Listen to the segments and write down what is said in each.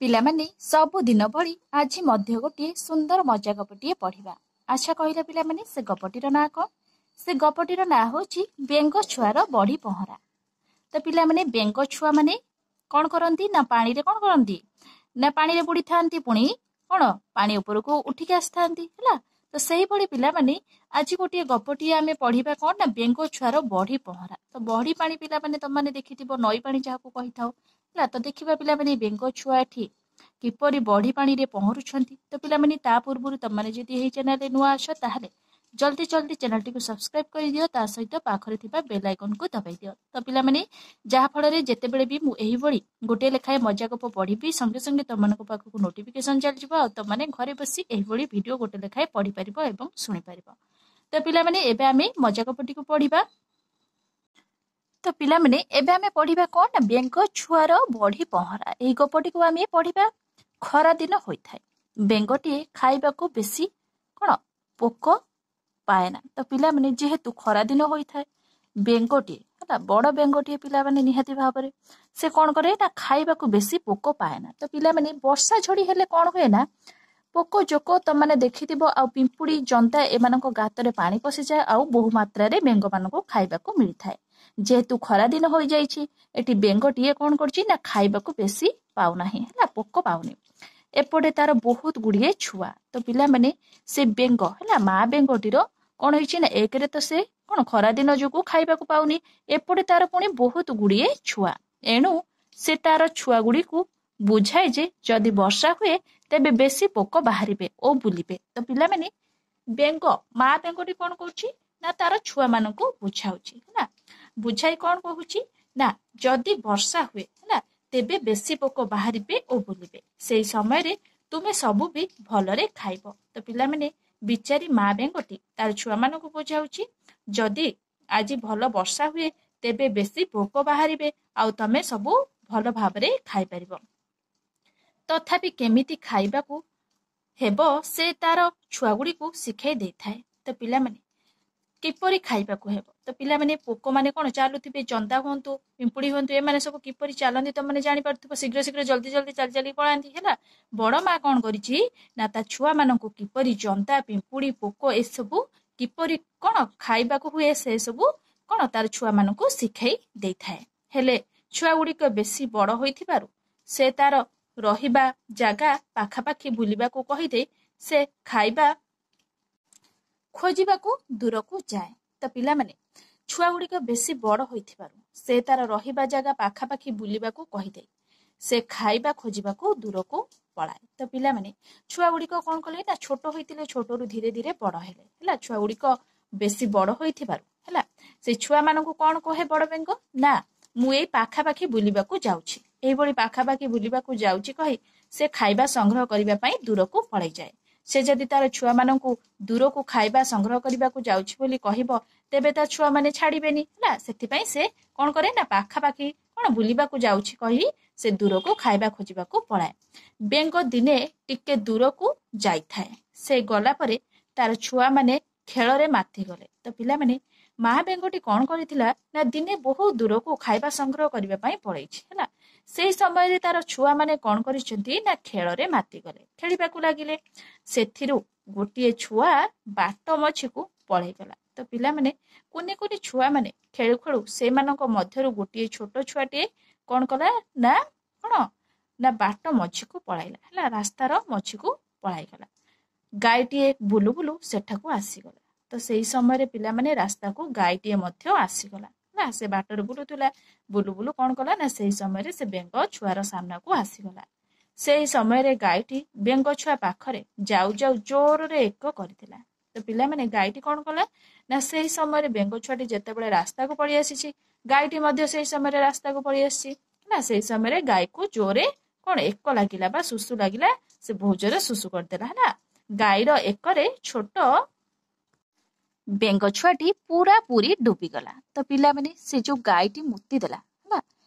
ପିଲାମାନେ ସବୁଦିନ ଭଳି ଆଜି ମଧ୍ୟ ଗୋଟିଏ ସୁନ୍ଦର ମଜା ଗପଟିଏ ପଢିବା। ଆଚ୍ଛା କହିଲେ ପିଲାମାନେ ସେ ଗପଟିର ନାଁ କଣ? ସେ ଗପଟିର ନାଁ ହେଉଛି ବେଙ୍ଗ ଛୁଆର ବଢି ପହଁରା। ତ ପିଲାମାନେ ବେଙ୍ଗ ଛୁଆ ମାନେ କଣ କରନ୍ତି ନା ପାଣିରେ କଣ କରନ୍ତି ନା ପାଣିରେ ବୁଡିଥାନ୍ତି, ପୁଣି କଣ ପାଣି ଉପରକୁ ଉଠିକି ଆସିଥାନ୍ତି ହେଲା। ତ ସେଇଭଳି ପିଲାମାନେ ଆଜି ଗୋଟିଏ ଗପଟିଏ ଆମେ ପଢିବା କଣ ନା ବେଙ୍ଗ ଛୁଆର ବଢି ପହଁରା। ତ ବଢି ପାଣି ପିଲାମାନେ ତମାନେ ଦେଖିଥିବ ନଈ ପାଣି ଯାହାକୁ କହିଥାଉ ହେଲା। ତ ଦେଖିବା ପିଲାମାନେ ବେଙ୍ଗ ଛୁଆ ଏଠି କିପରି ବଢି ପାଣିରେ ପହଁରୁଛନ୍ତି। ତ ପିଲାମାନେ ତା ପୂର୍ବରୁ ତମାନେ ଯଦି ଏହି ଚ୍ୟାନେଲରେ ନୂଆ ଅଛ ତାହେଲେ ଜଲ୍ଦି ଜଲ୍ଦି ଚ୍ୟାନେଲଟିକୁ ସବସ୍କ୍ରାଇବ କରିଦିଅ, ତା ସହିତ ପାଖରେ ଥିବା ବେଲ୍ ଆଇକନକୁ ଦବାଇ ଦିଅ। ତ ପିଲାମାନେ ଯାହାଫଳରେ ଯେତେବେଳେ ବି ମୁଁ ଏହିଭଳି ଗୋଟିଏ ଲେଖାଏ ମଜା ଗପ ପଢିବି ସଙ୍ଗେ ସଙ୍ଗେ ତମାନଙ୍କ ପାଖକୁ ନୋଟିଫିକେସନ ଚାଲିଯିବ, ଆଉ ତମାନେ ଘରେ ବସି ଏହିଭଳି ଭିଡିଓ ଗୋଟେ ଲେଖାଏ ପଢିପାରିବ ଏବଂ ଶୁଣିପାରିବ। ତ ପିଲାମାନେ ଏବେ ଆମେ ମଜା ଗପଟିକୁ ପଢିବା। ତ ପିଲାମାନେ ଏବେ ଆମେ ପଢିବା କଣ ନା ବେଙ୍ଗ ଛୁଆର ବଢି ପହଁରା। ଏହି ଗପଟିକୁ ଆମେ ପଢିବା। ଖରା ଦିନ ହୋଇଥାଏ, ବେଙ୍ଗଟିଏ ଖାଇବାକୁ ବେଶୀ କଣ ପୋକ ପାଏନା। ତ ପିଲାମାନେ ଯେହେତୁ ଖରା ଦିନ ହୋଇଥାଏ, ବେଙ୍ଗଟିଏ ହେଲା ବଡ ବେଙ୍ଗଟିଏ ପିଲାମାନେ ନିହାତି ଭାବରେ ସେ କଣ କରେ ନା ଖାଇବାକୁ ବେଶୀ ପୋକ ପାଏନା। ତ ପିଲାମାନେ ବର୍ଷା ଝଡି ହେଲେ କଣ ହୁଏ ନା ପୋକ ଜୋକ ତମାନେ ଦେଖିଥିବ, ଆଉ ପିମ୍ପୁଡି ଜନ୍ତା ଏମାନଙ୍କ ଗାତରେ ପାଣି ପଶିଯାଏ, ଆଉ ବହୁ ମାତ୍ରାରେ ବେଙ୍ଗ ମାନଙ୍କୁ ଖାଇବାକୁ ମିଳିଥାଏ। ଯେହେତୁ ଖରା ଦିନ ହୋଇଯାଇଛି, ଏଠି ବେଙ୍ଗଟିଏ କଣ କରୁଛି ନା ଖାଇବାକୁ ବେଶୀ ପାଉନାହିଁ ହେଲା, ପୋକ ପାଉନି। ଏପଟେ ତାର ବହୁତ ଗୁଡିଏ ଛୁଆ। ତ ପିଲାମାନେ ସେ ବେଙ୍ଗ ହେଲା ମା ବେଙ୍ଗଟିର କଣ ହେଇଛି ନା ଏକରେ ତ ସେ କଣ ଖରା ଦିନ ଯୋଗୁ ଖାଇବାକୁ ପାଉନି, ଏପଟେ ତାର ପୁଣି ବହୁତ ଗୁଡିଏ ଛୁଆ। ଏଣୁ ସେ ତାର ଛୁଆ ଗୁଡିକୁ ବୁଝାଏ ଯେ ଯଦି ବର୍ଷା ହୁଏ ତେବେ ବେଶୀ ପୋକ ବାହାରିବେ ଓ ବୁଲିବେ। ତ ପିଲାମାନେ ବେଙ୍ଗ ମା ବେଙ୍ଗଟି କଣ କରୁଛି ନା ତାର ଛୁଆ ମାନଙ୍କୁ ବୁଝାଉଛି ହେଲା। ବୁଝାଇ କଣ କହୁଛି ନା ଯଦି ବର୍ଷା ହୁଏ ହେଲା ତେବେ ବେଶୀ ପୋକ ବାହାରିବେ ଓ ବୁଲିବେ, ସେଇ ସମୟରେ ତୁମେ ସବୁ ବି ଭଲରେ ଖାଇବ। ତ ପିଲାମାନେ ବିଚାରୀ ମା ବେଙ୍ଗଟି ତାର ଛୁଆ ମାନଙ୍କୁ ବୁଝାଉଛି ଯଦି ଆଜି ଭଲ ବର୍ଷା ହୁଏ ତେବେ ବେଶୀ ପୋକ ବାହାରିବେ ଆଉ ତମେ ସବୁ ଭଲ ଭାବରେ ଖାଇପାରିବ। ତଥାପି କେମିତି ଖାଇବାକୁ ହେବ ସେ ତାର ଛୁଆ ଗୁଡିକୁ ଶିଖାଇ ଦେଇଥାଏ। ତ ପିଲାମାନେ କିପରି ଖାଇବାକୁ ହେବ, ତ ପିଲାମାନେ ପୋକମାନେ କଣ ଚାଲୁଥିବେ, ଜନ୍ଦା ହୁଅନ୍ତୁ ପିମ୍ପୁଡି ହୁଅନ୍ତୁ, ଏମାନେ ସବୁ କିପରି ଚାଲନ୍ତି ତମାନେ ଜାଣିପାରୁଥିବ, ଶୀଘ୍ର ଶୀଘ୍ର ଜଲ୍ଦି ଜଲ୍ଦି ଚାଲି ଚାଲି ପଳାନ୍ତି ହେଲା। ବଡ ମା କଣ କରିଛି ନା ତା ଛୁଆ ମାନଙ୍କୁ କିପରି ଜନ୍ଦା ପିମ୍ପୁଡି ପୋକ ଏସବୁ କିପରି କଣ ଖାଇବାକୁ ହୁଏ ସେ ସବୁ କଣ ତାର ଛୁଆ ମାନଙ୍କୁ ଶିଖାଇ ଦେଇଥାଏ। ହେଲେ ଛୁଆ ଗୁଡିକ ବେଶୀ ବଡ ହୋଇଥିବାରୁ ସେ ତାର ରହିବା ଜାଗା ପାଖାପାଖି ବୁଲିବାକୁ କହିଦେଇ ସେ ଖାଇବା ଖୋଜିବାକୁ ଦୂରକୁ ଯାଏ। ତ ପିଲାମାନେ ଛୁଆ ଗୁଡିକ ବେଶୀ ବଡ ହୋଇଥିବାରୁ ସେ ତାର ରହିବା ଜାଗା ପାଖାପାଖି ବୁଲିବାକୁ କହିଦେଇ ସେ ଖାଇବା ଖୋଜିବାକୁ ଦୂରକୁ ପଳାଏ। ତ ପିଲାମାନେ ଛୁଆ ଗୁଡିକ କଣ କଲେ ନା ଛୋଟ ହୋଇଥିଲେ, ଛୋଟରୁ ଧୀରେ ଧୀରେ ବଡ ହେଲେ ହେଲା। ଛୁଆ ଗୁଡିକ ବେଶୀ ବଡ ହୋଇଥିବାରୁ ହେଲା ସେ ଛୁଆ ମାନଙ୍କୁ କଣ କହେ ବଡ ବେଙ୍ଗ ନା ମୁଁ ଏଇ ପାଖାପାଖି ବୁଲିବାକୁ ଯାଉଛି, ଏଇଭଳି ପାଖାପାଖି ବୁଲିବାକୁ ଯାଉଛି କହି ସେ ଖାଇବା ସଂଗ୍ରହ କରିବା ପାଇଁ ଦୂରକୁ ପଳେଇଯାଏ। ସେ ଯଦି ତାର ଛୁଆ ମାନଙ୍କୁ ଦୂରକୁ ଖାଇବା ସଂଗ୍ରହ କରିବାକୁ ଯାଉଛି ବୋଲି କହିବ ତେବେ ତା ଛୁଆ ମାନେ ଛାଡିବେନି ହେଲା। ସେଥିପାଇଁ ସେ କଣ କରେ ନା ପାଖାପାଖି କଣ ବୁଲିବାକୁ ଯାଉଛି କହି ସେ ଦୂରକୁ ଖାଇବା ଖୋଜିବାକୁ ପଳାଏ। ବେଙ୍ଗ ଦିନେ ଟିକେ ଦୂରକୁ ଯାଇଥାଏ, ସେ ଗଲା ପରେ ତାର ଛୁଆ ମାନେ ଖେଳରେ ମାତିଗଲେ। ତ ପିଲାମାନେ ମା ବେଙ୍ଗଟି କଣ କରିଥିଲା ନା ଦିନେ ବହୁ ଦୂରକୁ ଖାଇବା ସଂଗ୍ରହ କରିବା ପାଇଁ ପଳେଇଛି ହେଲା। ସେଇ ସମୟରେ ତାର ଛୁଆ ମାନେ କଣ କରିଛନ୍ତି ନା ଖେଳରେ ମାତିଗଲେ, ଖେଳିବାକୁ ଲାଗିଲେ। ସେଥିରୁ ଗୋଟିଏ ଛୁଆ ବାଟ ମଝିକୁ ପଳେଇଗଲା। ତ ପିଲାମାନେ କୁନି କୁନି ଛୁଆ ମାନେ ଖେଳୁ ଖେଳୁ ସେମାନଙ୍କ ମଧ୍ୟରୁ ଗୋଟିଏ ଛୋଟ ଛୁଆଟିଏ କଣ କଲା ନା କଣ ନା ବାଟ ମଝିକୁ ପଳାଇଲା ହେଲା, ରାସ୍ତାର ମଝିକୁ ପଳାଇଗଲା। ଗାଈଟିଏ ବୁଲୁ ବୁଲୁ ସେଠାକୁ ଆସିଗଲା। ତ ସେଇ ସମୟରେ ପିଲାମାନେ ରାସ୍ତାକୁ ଗାଈଟିଏ ମଧ୍ୟ ଆସିଗଲା ନା, ସେ ବାଟରେ ବୁଲୁଥିଲା, ବୁଲୁ ବୁଲୁ କଣ କଲା ନା ସେଇ ସମୟରେ ସେ ବେଙ୍ଗ ଛୁଆର ସାମ୍ନାକୁ ଆସିଗଲା। ସେଇ ସମୟରେ ଗାଈଟି ବେଙ୍ଗ ଛୁଆ ପାଖରେ ଯାଉ ଯାଉ ଜୋରରେ ଏକ କରିଥିଲା। ତ ପିଲାମାନେ ଗାଈଟି କଣ କଲା ନା ସେଇ ସମୟରେ ବେଙ୍ଗ ଛୁଆଟି ଯେତେବେଳେ ରାସ୍ତାକୁ ପଳେଇ ଆସିଛି, ଗାଈଟି ମଧ୍ୟ ସେଇ ସମୟରେ ରାସ୍ତାକୁ ପଳେଇ ଆସିଛି ନା। ସେଇ ସମୟରେ ଗାଈକୁ ଜୋରେ କଣ ଏକ ଲାଗିଲା ବା ସୁସୁ ଲାଗିଲା, ସେ ବହୁତ ଜୋରେ ସୁସୁ କରିଦେଲା ହେଲା। ଗାଈର ଏକରେ ଛୋଟ ବେଙ୍ଗ ଛୁଆଟି ପୁରା ପୁରି ଡୁବିଗଲା। ତ ପିଲାମାନେ ସେ ଯୋଉ ଗାଈଟି ମୁତି ଦେଲା ହେଲା,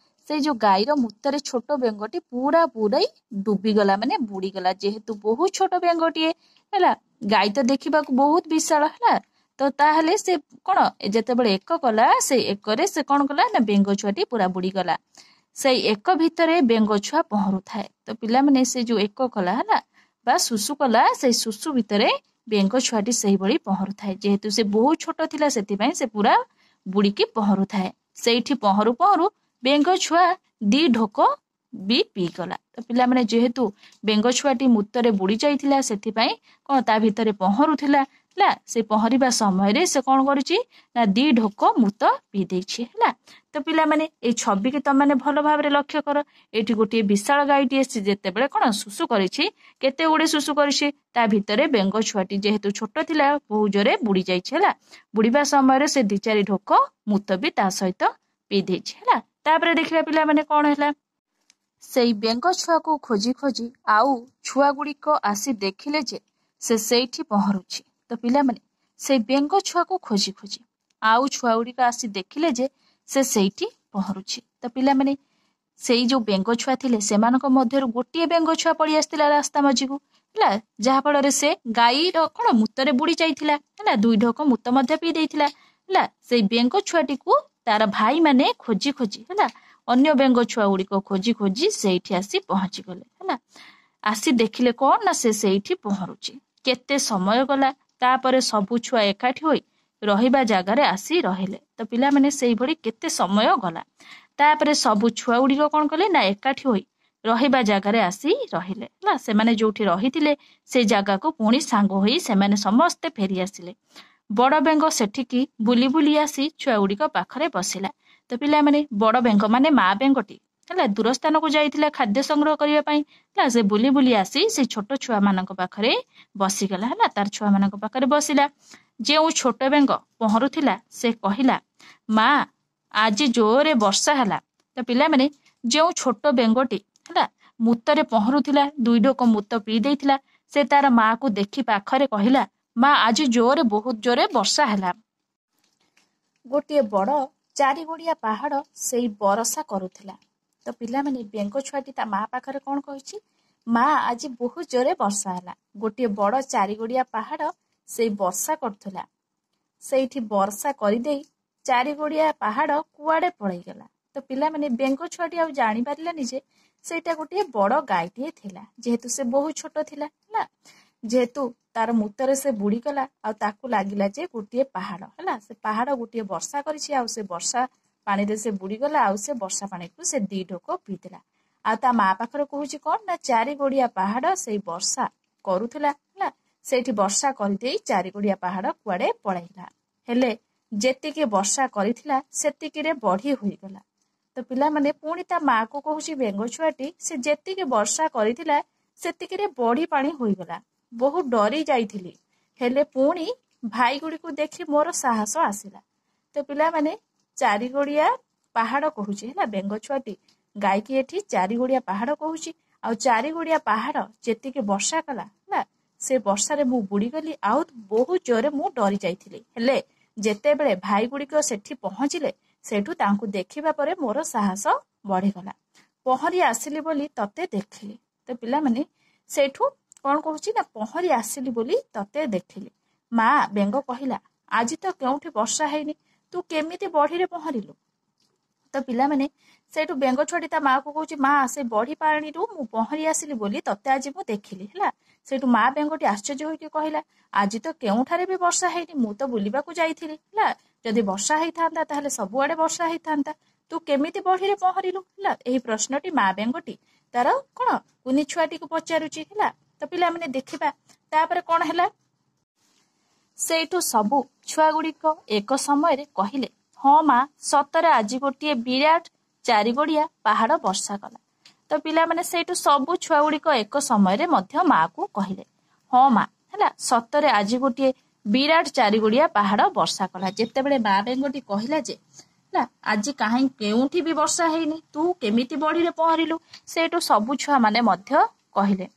ସେଇ ଯୋଉ ଗାଈର ମୁତରେ ଛୋଟ ବେଙ୍ଗଟି ପୁରା ପୁରାଇ ଡୁବିଗଲା, ମାନେ ବୁଡିଗଲା। ଯେହେତୁ ବହୁତ ଛୋଟ ବେଙ୍ଗଟିଏ ହେଲା, ଗାଈ ତ ଦେଖିବାକୁ ବହୁତ ବିଶାଳ ହେଲା। ତ ତାହେଲେ ସେ କଣ ଯେତେବେଳେ ଏକ କଲା, ସେ ଏକରେ ସେ କଣ କଲା ନା ବେଙ୍ଗ ଛୁଆଟି ପୁରା ବୁଡିଗଲା। ସେଇ ଏକ ଭିତରେ ବେଙ୍ଗ ଛୁଆ ପହଁରୁଥାଏ। ତ ପିଲାମାନେ ସେ ଯୋଉ ଏକ କଲା ହେଲା ବା ସୁସୁ କଲା, ସେଇ ସୁସୁ ଭିତରେ ବେଙ୍ଗ ଛୁଆଟି ସେଇଭଳି ପହଁରୁଥାଏ। ଯେହେତୁ ସେ ବହୁତ ଛୋଟ ଥିଲା ସେଥିପାଇଁ ସେ ପୁରା ବୁଡ଼ିକି ପହଁରୁଥାଏ। ସେଇଠି ପହଁରୁ ପହଁରୁ ବେଙ୍ଗ ଛୁଆ 2 ଢୋକ ବି ପିଇଗଲା। ତ ପିଲାମାନେ ଯେହେତୁ ବେଙ୍ଗ ଛୁଆଟି ମୂତରେ ବୁଡ଼ି ଯାଇଥିଲା ସେଥିପାଇଁ କଣ ତା ଭିତରେ ପହଁରୁଥିଲା ହେଲା, ସେ ପହଁରିବା ସମୟରେ ସେ କଣ କରୁଛି ନା 2 ଢୋକ ମୂତ ପିଇ ଦେଇଛି ହେଲା। ତ ପିଲାମାନେ ଏଇ ଛବିକି ତମାନେ ଭଲ ଭାବରେ ଲକ୍ଷ୍ୟ କର। ଏଇଠି ଗୋଟିଏ ବିଶାଳ ଗାଈଟିଏ ସେ ଯେତେବେଳେ କଣ ସୁସୁ କରିଛି, କେତେ ଗୁଡେ ସୁସୁ କରିଛି, ତା ଭିତରେ ବେଙ୍ଗ ଛୁଆଟି ଯେହେତୁ ଛୋଟ ଥିଲା ବହୁ ଜୋରେ ବୁଡ଼ି ଯାଇଛି ହେଲା। ବୁଡ଼ିବା ସମୟରେ ସେ 2-4 ଢୋକ ମୂତ ବି ତା ସହିତ ପିଇ ଦେଇଛି ହେଲା। ତାପରେ ଦେଖିବା ପିଲାମାନେ କଣ ହେଲା, ସେଇ ବେଙ୍ଗ ଛୁଆକୁ ଖୋଜି ଖୋଜି ଆଉ ଛୁଆ ଗୁଡ଼ିକ ଆସି ଦେଖିଲେ ଯେ ସେ ସେଇଠି ପହଁରୁଛି। ତ ପିଲାମାନେ ସେଇ ବେଙ୍ଗ ଛୁଆକୁ ଖୋଜି ଖୋଜି ଆଉ ଛୁଆ ଗୁଡ଼ିକ ଆସି ଦେଖିଲେ ଯେ ସେ ସେଇଠି ପହଁରୁଛି। ତ ପିଲାମାନେ ସେଇ ଯୋଉ ବେଙ୍ଗ ଛୁଆ ଥିଲେ ସେମାନଙ୍କ ମଧ୍ୟରୁ ଗୋଟିଏ ବେଙ୍ଗ ଛୁଆ ପଳେଇ ଆସିଥିଲା ରାସ୍ତା ମଝିକୁ ହେଲା, ଯାହା ଫଳରେ ସେ ଗାଈର କଣ ମୂତରେ ବୁଡ଼ି ଯାଇଥିଲା ହେଲା, 2 ଢୋକ ମୂତ ମଧ୍ୟ ପିଇ ଦେଇଥିଲା ହେଲା। ସେଇ ବେଙ୍ଗ ଛୁଆଟିକୁ ତାର ଭାଇମାନେ ଖୋଜି ଖୋଜି ହେଲା, ଅନ୍ୟ ବେଙ୍ଗ ଛୁଆ ଗୁଡ଼ିକ ଖୋଜି ଖୋଜି ସେଇଠି ଆସି ପହଞ୍ଚିଗଲେ ହେଲା। ଆସି ଦେଖିଲେ କଣ ନା ସେ ସେଇଠି ପହଁରୁଛି। କେତେ ସମୟ ଗଲା, ତାପରେ ସବୁ ଛୁଆ ଏକାଠି ହୋଇ ରହିବା ଜାଗାରେ ଆସି ରହିଲେ। ତ ପିଲାମାନେ ସେଇଭଳି କେତେ ସମୟ ଗଲା, ତାପରେ ସବୁ ଛୁଆ ଗୁଡ଼ିକ କଣ କଲେ ନା ଏକାଠି ହୋଇ ରହିବା ଜାଗାରେ ଆସି ରହିଲେ ହେଲା। ସେମାନେ ଯୋଉଠି ରହିଥିଲେ ସେ ଜାଗାକୁ ପୁଣି ସାଙ୍ଗ ହୋଇ ସେମାନେ ସମସ୍ତେ ଫେରି ଆସିଲେ। ବଡ଼ ବେଙ୍ଗ ସେଠିକି ବୁଲି ବୁଲି ଆସି ଛୁଆ ଗୁଡ଼ିକ ପାଖରେ ବସିଲା। ତ ପିଲାମାନେ ବଡ଼ ବେଙ୍ଗ ମାନେ ମା ବେଙ୍ଗଟି ହେଲା ଦୂର ସ୍ଥାନକୁ ଯାଇଥିଲା ଖାଦ୍ୟ ସଂଗ୍ରହ କରିବା ପାଇଁ ହେଲା। ସେ ବୁଲି ବୁଲି ଆସି ସେ ଛୋଟ ଛୁଆ ମାନଙ୍କ ପାଖରେ ବସିଗଲା ହେଲା, ତାର ଛୁଆ ମାନଙ୍କ ପାଖରେ ବସିଲା। ଯେଉଁ ଛୋଟ ବେଙ୍ଗ ପହଁରୁଥିଲା ସେ କହିଲା, ମା ଆଜି ଜୋରେ ବର୍ଷା ହେଲା। ତ ପିଲାମାନେ ଯେଉଁ ଛୋଟ ବେଙ୍ଗଟି ହେଲା ମୂତରେ ପହଁରୁଥିଲା, 2 ଢୋକ ମୂତ ପିଇ ଦେଇଥିଲା, ସେ ତାର ମାକୁ ଦେଖି ପାଖରେ କହିଲା, ମା ଆଜି ବହୁତ ଜୋରେ ବର୍ଷା ହେଲା। ଗୋଟିଏ ବଡ଼ 4 ଗୋଡ଼ିଆ ପାହାଡ଼ ସେଇ ବରଷା କରୁଥିଲା। ତ ପିଲାମାନେ ବେଙ୍ଗ ଛୁଆଟି ତା ମା ପାଖରେ କଣ କହିଛି, ମା ଆଜି ବହୁତ ଜୋରେ ବର୍ଷା ହେଲା। ଗୋଟିଏ ବଡ଼ 4 ଗୋଡ଼ିଆ ପାହାଡ଼ ସେଇ ବର୍ଷା କରୁଥିଲା। ସେଇଠି ବର୍ଷା କରିଦେଇ 4 ଗୋଡ଼ିଆ ପାହାଡ଼ କୁଆଡ଼େ ପଳେଇଗଲା। ତ ପିଲାମାନେ ବେଙ୍ଗ ଛୁଆଟି ଆଉ ଜାଣିପାରିଲାନି ଯେ ସେଇଟା ଗୋଟିଏ ବଡ଼ ଗାଈଟିଏ ଥିଲା, ଯେହେତୁ ସେ ବହୁତ ଛୋଟ ଥିଲା ହେଲା। ଯେହେତୁ ତାର ମୂତରେ ସେ ବୁଡ଼ିଗଲା ଆଉ ତାକୁ ଲାଗିଲା ଯେ ଗୋଟିଏ ପାହାଡ଼ ହେଲା, ସେ ପାହାଡ଼ ଗୋଟିଏ ବର୍ଷା କରିଛି ଆଉ ସେ ବର୍ଷା ପାଣିରେ ସେ ବୁଡ଼ିଗଲା ଆଉ ସେ ବର୍ଷା ପାଣିକୁ ସେ 2 ଢୋକ ପିଇଥିଲା। ଆଉ ତା ମା ପାଖରେ କହୁଛି କଣ ନା 4 ଗୋଡ଼ିଆ ପାହାଡ଼ ସେଇ ବର୍ଷା କରୁଥିଲା ହେଲା, ସେଇଠି ବର୍ଷା କରିଦେଇ 4 ଗୋଡ଼ିଆ ପାହାଡ଼ କୁଆଡ଼େ ପଳେଇଲା। ହେଲେ ଯେତିକି ବର୍ଷା କରିଥିଲା ସେତିକିରେ ବଢ଼ି ହୋଇଗଲା। ତ ପିଲାମାନେ ପୁଣି ତା ମାକୁ କହୁଛି ବେଙ୍ଗ ଛୁଆଟି, ସେ ଯେତିକି ବର୍ଷା କରିଥିଲା ସେତିକିରେ ବଢ଼ି ପାଣି ହୋଇଗଲା। ବହୁତ ଡରି ଯାଇଥିଲି, ହେଲେ ପୁଣି ଭାଇ ଗୁଡ଼ିକୁ ଦେଖି ମୋର ସାହସ ଆସିଲା। ତ ପିଲାମାନେ 4 ଗୋଡ଼ିଆ ପାହାଡ଼ କହୁଛି ହେଲା, ବେଙ୍ଗ ଛୁଆଟି ଗାଈକି ଏଠି 4 ଗୋଡ଼ିଆ ପାହାଡ଼ କହୁଛି। ଆଉ 4 ଗୋଡ଼ିଆ ପାହାଡ଼ ଯେତିକି ବର୍ଷା କଲା ହେଲା, ସେ ବର୍ଷାରେ ମୁଁ ବୁଡ଼ିଗଲି ଆଉ ବହୁତ ଜୋରେ ମୁଁ ଡରି ଯାଇଥିଲି। ହେଲେ ଯେତେବେଳେ ଭାଇ ଗୁଡ଼ିକ ସେଠି ପହଞ୍ଚିଲେ ସେଠୁ ତାଙ୍କୁ ଦେଖିବା ପରେ ମୋର ସାହସ ବଢ଼ିଗଲା, ପହଁରି ଆସିଲି ବୋଲି ତତେ ଦେଖିଲି। ତ ପିଲାମାନେ ସେଇଠୁ କଣ କହୁଛି ନା ପହଁରି ଆସିଲି ବୋଲି ତତେ ଦେଖିଲି। ମା ବେଙ୍ଗ କହିଲା, ଆଜି ତ କେଉଁଠି ବର୍ଷା ହେଇନି, ତୁ କେମିତି ବଢ଼ିରେ ପହଁରିଲୁ? ତ ପିଲାମାନେ ସେଇଠୁ ବେଙ୍ଗ ଛୁଆଟି ତା ମାକୁ କହୁଛି, ମା ସେ ବଢ଼ି ପାଣିରୁ ମୁଁ ପହଁରି ଆସିଲି ବୋଲି ତତେ ଆଜି ମୁଁ ଦେଖିଲି ହେଲା। ସେଇଠୁ ମା ବେଙ୍ଗଟି ଆଶ୍ଚର୍ଯ୍ୟ ହୋଇକି କହିଲା, ଆଜି ତ କେଉଁଠାରେ ବି ବର୍ଷା ହେଇନି, ମୁଁ ତ ବୁଲିବାକୁ ଯାଇଥିଲି ହେଲା। ଯଦି ବର୍ଷା ହେଇଥାନ୍ତା ତାହେଲେ ସବୁଆଡ଼େ ବର୍ଷା ହେଇଥାନ୍ତା, ତୁ କେମିତି ବଢ଼ିରେ ପହଁରିଲୁ ହେଲା। ଏହି ପ୍ରଶ୍ନଟି ମା ବେଙ୍ଗଟି ତାର କଣ କୁନି ଛୁଆଟିକୁ ପଚାରୁଛି ହେଲା। ତ ପିଲାମାନେ ଦେଖିବା ତାପରେ କଣ ହେଲା। ସେଇଠୁ ସବୁ ଛୁଆ ଗୁଡ଼ିକ ଏକ ସମୟରେ କହିଲେ, ହଁ ମା ସତରେ ଆଜି ଗୋଟିଏ ବିରାଟ 4 ଗୋଡ଼ିଆ ପାହାଡ଼ ବର୍ଷା କଲା। ତ ପିଲାମାନେ ସେଇଠୁ ସବୁ ଛୁଆ ଗୁଡ଼ିକ ଏକ ସମୟରେ ମଧ୍ୟ ମାକୁ କହିଲେ, ହଁ ମା ହେଲା ସତରେ ଆଜି ଗୋଟିଏ ବିରାଟ 4 ଗୋଡ଼ିଆ ପାହାଡ଼ ବର୍ଷା କଲା। ଯେତେବେଳେ ମା ବେଙ୍ଗଟି କହିଲା ଯେ ହେଲା ଆଜି କାହିଁ କେଉଁଠି ବି ବର୍ଷା ହେଇନି, ତୁ କେମିତି ବଢ଼ିରେ ପହଁରିଲୁ, ସେଇଠୁ ସବୁ ଛୁଆ ମାନେ ମଧ୍ୟ କହିଲେ,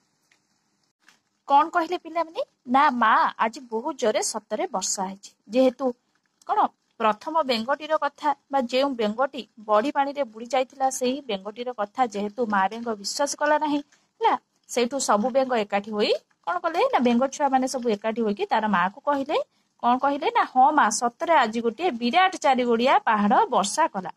କଣ କହିଲେ ପିଲାମାନେ ନା ମା ଆଜି ବହୁତ ଜୋରେ ସତରେ ବର୍ଷା ହେଇଛି। ଯେହେତୁ କଣ ପ୍ରଥମ ବେଙ୍ଗଟିର କଥା ବା ଯେଉଁ ବେଙ୍ଗଟି ବଢ଼ି ପାଣିରେ ବୁଡ଼ି ଯାଇଥିଲା ସେଇ ବେଙ୍ଗଟିର କଥା ଯେହେତୁ ମା ବେଙ୍ଗ ବିଶ୍ୱାସ କଲା ନାହିଁ ହେଲା, ସେଇଠୁ ସବୁ ବେଙ୍ଗ ଏକାଠି ହୋଇ କଣ କଲେ ନା ବେଙ୍ଗ ଛୁଆ ମାନେ ସବୁ ଏକାଠି ହୋଇକି ତାର ମାକୁ କହିଲେ, କଣ କହିଲେ ନା ହଁ ମା ସତରେ ଆଜି ଗୋଟିଏ ବିରାଟ 4 ଗୋଡ଼ିଆ ପାହାଡ଼ ବର୍ଷା କଲା।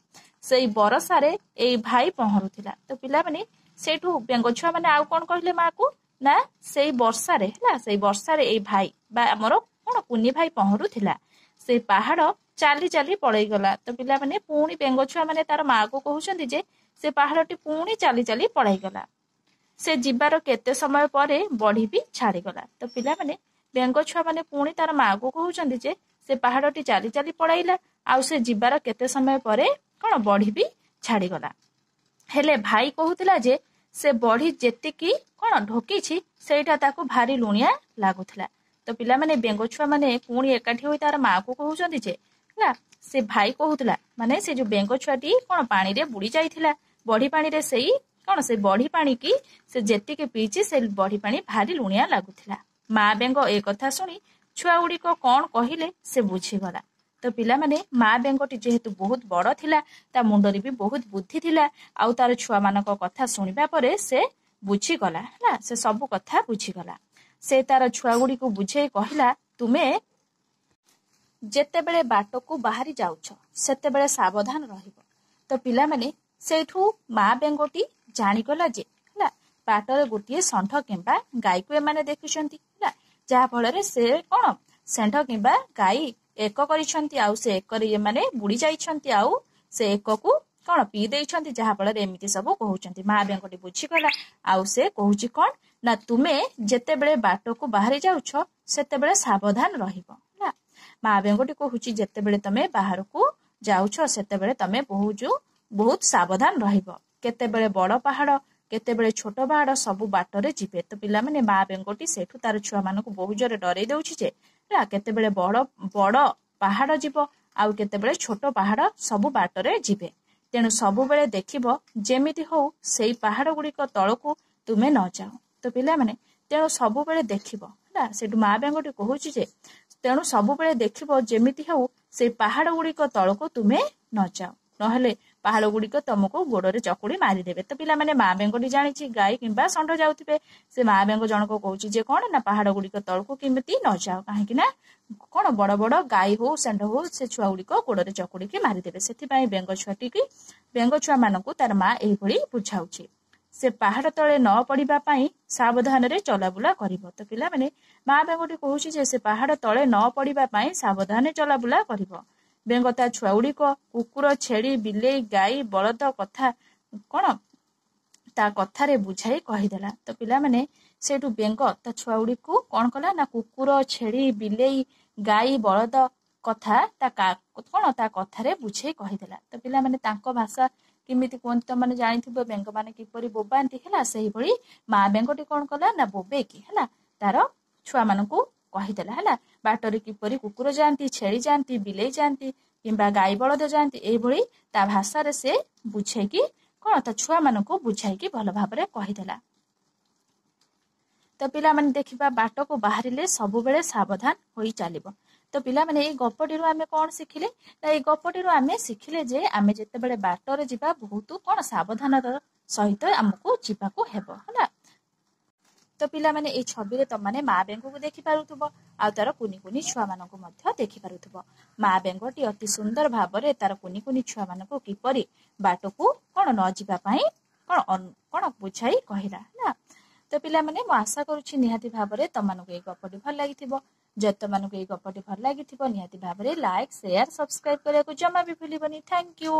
ସେଇ ବରସାରେ ଏଇ ଭାଇ ପହଁରୁଥିଲା। ତ ପିଲାମାନେ ସେଇଠୁ ବେଙ୍ଗ ଛୁଆ ମାନେ ଆଉ କଣ କହିଲେ ମାକୁ, ନା ସେଇ ବର୍ଷାରେ ହେଲା, ସେଇ ବର୍ଷାରେ ଏଇ ଭାଇ ବା ଆମର କଣ କୁନି ଭାଇ ପହଁରୁଥିଲା, ସେଇ ପାହାଡ ଚାଲି ଚାଲି ପଳେଇଗଲା। ତ ପିଲାମାନେ ପୁଣି ବେଙ୍ଗ ଛୁଆ ମାନେ ତାର ମାକୁ କହୁଛନ୍ତି ଯେ ସେ ପାହାଡଟି ପୁଣି ଚାଲି ଚାଲି ପଳେଇଗଲା। ସେ ଯିବାର କେତେ ସମୟ ପରେ ବଢି ବି ଛାଡିଗଲା। ତ ପିଲାମାନେ ବେଙ୍ଗ ଛୁଆ ମାନେ ପୁଣି ତାର ମାକୁ କହୁଛନ୍ତି ଯେ ସେ ପାହାଡଟି ଚାଲି ଚାଲି ପଳେଇଲା, ଆଉ ସେ ଯିବାର କେତେ ସମୟ ପରେ କଣ ବଢି ବି ଛାଡିଗଲା। ହେଲେ ଭାଇ କହୁଥିଲା ଯେ ସେ ବଢି ଯେତିକି କଣ ଢୋକିଛି ସେଇଟା ତାକୁ ଭାରି ଲୁଣିଆ ଲାଗୁଥିଲା। ତ ପିଲାମାନେ ବେଙ୍ଗ ଛୁଆ ମାନେ ପୁଣି ଏକାଠି ହୋଇ ତାର ମାକୁ କହୁଛନ୍ତି ଯେ ହେଲା, ସେ ଭାଇ କହୁଥିଲା ମାନେ ସେ ଯୋଉ ବେଙ୍ଗ ଛୁଆଟି କଣ ପାଣିରେ ବୁଡି ଯାଇଥିଲା, ବଢି ପାଣିରେ, ସେଇ କଣ ସେ ବଢି ପାଣି କି ସେ ଯେତିକି ପିଇଛି ସେ ବଢି ପାଣି ଭାରି ଲୁଣିଆ ଲାଗୁଥିଲା। ମା ବେଙ୍ଗ ଏ କଥା ଶୁଣି ଛୁଆ ଗୁଡିକ କଣ କହିଲେ ସେ ବୁଝିଗଲା। ତ ପିଲାମାନେ ମା ବେଙ୍ଗଟି ଯେହେତୁ ବହୁତ ବଡ ଥିଲା, ତା ମୁଣ୍ଡରେ ବି ବହୁତ ବୁଦ୍ଧି ଥିଲା, ଆଉ ତାର ଛୁଆ ମାନଙ୍କ କଥା ଶୁଣିବା ପରେ ସେ ବୁଝିଗଲା ହେଲା, ସେ ସବୁ କଥା ବୁଝିଗଲା। ସେ ତାର ଛୁଆ ଗୁଡିକୁ ବୁଝେଇ କହିଲା, ତୁମେ ଯେତେବେଳେ ବାଟକୁ ବାହାରି ଯାଉଛ ସେତେବେଳେ ସାବଧାନ ରହିବ। ତ ପିଲାମାନେ ସେଇଠୁ ମା ବେଙ୍ଗଟି ଜାଣିଗଲା ଯେ ହେଲା, ବାଟରେ ଗୋଟିଏ ଷଣ୍ଢ କିମ୍ବା ଗାଈକୁ ଏମାନେ ଦେଖିଛନ୍ତି ହେଲା, ଯାହା ଫଳରେ ସେ କଣ ଷଣ୍ଢ କିମ୍ବା ଗାଈ ଏକ କରିଛନ୍ତି, ଆଉ ସେ ଏକରେ ଏମାନେ ବୁଡି ଯାଇଛନ୍ତି, ଆଉ ସେ ଏକକୁ କଣ ପିଇ ଦେଇଛନ୍ତି, ଯାହା ଫଳରେ ଏମିତି ସବୁ କହୁଛନ୍ତି। ମା ବେଙ୍ଗଟି ବୁଝିଗଲା, ଆଉ ସେ କହୁଛି କଣ ନା ତୁମେ ଯେତେବେଳେ ବାଟକୁ ବାହାରି ଯାଉଛ ସେତେବେଳେ ସାବଧାନ ରହିବ ହେଲା। ମା ବେଙ୍ଗଟି କହୁଛି ଯେତେବେଳେ ତମେ ବାହାରକୁ ଯାଉଛ ସେତେବେଳେ ତମେ ବହୁତ ସାବଧାନ ରହିବ। କେତେବେଳେ ବଡ ପାହାଡ କେତେବେଳେ ଛୋଟ ପାହାଡ ସବୁ ବାଟରେ ଯିବେ। ତ ପିଲାମାନେ ମା ବେଙ୍ଗଟି ସେଠୁ ତାର ଛୁଆ ମାନଙ୍କୁ ବହୁ ଜୋରେ ଡରେଇ ଦଉଛି ଯେ ହେଲା, କେତେବେଳେ ବଡ ବଡ ପାହାଡ ଯିବ ଆଉ କେତେବେଳେ ଛୋଟ ପାହାଡ ସବୁ ବାଟରେ ଯିବେ। ତେଣୁ ସବୁବେଳେ ଦେଖିବ ଯେମିତି ହଉ ସେଇ ପାହାଡ ଗୁଡିକ ତଳକୁ ତୁମେ ନ ଯାଅ। ତ ପିଲାମାନେ ତେଣୁ ସବୁବେଳେ ଦେଖିବ ହେଲା, ସେଠୁ ମା ବେଙ୍ଗଟି କହୁଛି ଯେ ତେଣୁ ସବୁବେଳେ ଦେଖିବ ଯେମିତି ହଉ ସେଇ ପାହାଡ ଗୁଡିକ ତଳକୁ ତୁମେ ନ ଯାଅ, ନହେଲେ ପାହାଡ ଗୁଡିକ ତମକୁ ଗୋଡରେ ଚକୁଡି ମାରିଦେବେ। ତ ପିଲାମାନେ ମା ବେଙ୍ଗଟି ଜାଣିଛି ଗାଈ କିମ୍ବା ଷଣ୍ଢ ଯାଉଥିବେ, ସେ ମା ବେଙ୍ଗ ଜଣକ କହୁଛି ଯେ କଣ ନା ପାହାଡ ଗୁଡିକ ତଳକୁ କେମିତି ନ ଯାଅ, କାହିଁକି ନା କଣ ବଡ ବଡ ଗାଈ ହଉ ଷଣ୍ଢ ହଉ ସେ ଛୁଆ ଗୁଡିକ ଗୋଡରେ ଚକୁଡିକି ମାରିଦେବେ। ସେଥିପାଇଁ ବେଙ୍ଗ ଛୁଆ ମାନଙ୍କୁ ତାର ମା ଏଇଭଳି ବୁଝାଉଛି। ସେ ପାହାଡ ତଳେ ନ ପଡିବା ପାଇଁ ସାବଧାନରେ ଚଲାବୁଲା କରିବ। ତ ପିଲାମାନେ ମା ବେଙ୍ଗଟି କହୁଛି ଯେ ସେ ପାହାଡ ତଳେ ନ ପଡିବା ପାଇଁ ସାବଧାନରେ ଚଲାବୁଲା କରିବ। ବେଙ୍ଗ ତା ଛୁଆ ଗୁଡିକ କୁକୁର, ଛେଳି, ବିଲେଇ, ଗାଈ, ବଳଦ କଥା କଣ ତା କଥାରେ ବୁଝାଇ କହିଦେଲା। ତ ପିଲାମାନେ ସେଇଠୁ ବେଙ୍ଗ ତା ଛୁଆ ଗୁଡିକୁ କଣ କଲା ନା କୁକୁର, ଛେଳି, ବିଲେଇ, ଗାଈ, ବଳଦ କଥା ତା କଥାରେ ବୁଝେଇ କହିଦେଲା। ତ ପିଲାମାନେ ତାଙ୍କ ଭାଷା କେମିତି କୁହନ୍ତି ତମାନେ ଜାଣିଥିବ, ବେଙ୍ଗ ମାନେ କିପରି ବୋବାନ୍ତି ହେଲା, ସେଇଭଳି ମା ବେଙ୍ଗଟି କଣ କଲା ନା ବୋବେଇକି ହେଲା ତାର ଛୁଆ ମାନଙ୍କୁ କହିଦେଲା ହେଲା, ବାଟରେ କିପରି କୁକୁର ଯାଆନ୍ତି, ଛେଳି ଯାଆନ୍ତି, ବିଲେଇ ଯାଆନ୍ତି କିମ୍ବା ଗାଈ ବଳଦ ଯାଆନ୍ତି, ଏଇଭଳି ତା ଭାଷାରେ ସେ ବୁଝେଇକି କଣ ତା ଛୁଆ ମାନଙ୍କୁ ବୁଝାଇକି ଭଲ ଭାବରେ କହିଦେଲା। ତ ପିଲାମାନେ ଦେଖିବା ବାଟକୁ ବାହାରିଲେ ସବୁବେଳେ ସାବଧାନ ହୋଇ ଚାଲିବ। ତ ପିଲାମାନେ ଏଇ ଗପଟିରୁ ଆମେ କଣ ଶିଖିଲେ ନା ଏଇ ଗପଟିରୁ ଆମେ ଶିଖିଲେ ଯେ ଆମେ ଯେତେବେଳେ ବାଟରେ ଯିବା ବହୁତ କଣ ସାବଧାନର ସହିତ ଆମକୁ ଯିବାକୁ ହେବ ହେଲା। ତ ପିଲାମାନେ ଏଇ ଛବିରେ ତମାନେ ମା ବେଙ୍ଗକୁ ଦେଖିପାରୁଥିବ, ଆଉ ତାର କୁନି କୁନି ଛୁଆ ମାନଙ୍କୁ ମଧ୍ୟ ଦେଖିପାରୁଥିବ। ମା ବେଙ୍ଗଟି ଅତି ସୁନ୍ଦର ଭାବରେ ତାର କୁନି କୁନି ଛୁଆ ମାନଙ୍କୁ କିପରି ବାଟକୁ କଣ ନ ଯିବା ପାଇଁ କଣ ବୁଝାଇ କହିଲା ହେଲା। ତ ପିଲାମାନେ ମୁଁ ଆଶା କରୁଛି ନିହାତି ଭାବରେ ତମାନଙ୍କୁ ଏଇ ଗପଟି ଭଲ ଲାଗିଥିବ। ଯଦି ତମାନଙ୍କୁ ଏଇ ଗପଟି ଭଲ ଲାଗିଥିବ ନିହାତି ଭାବରେ ଲାଇକ୍, ସେୟାର, ସବସ୍କ୍ରାଇବ କରିବାକୁ ଜମା ବି ଭୁଲିବନି। Thank you.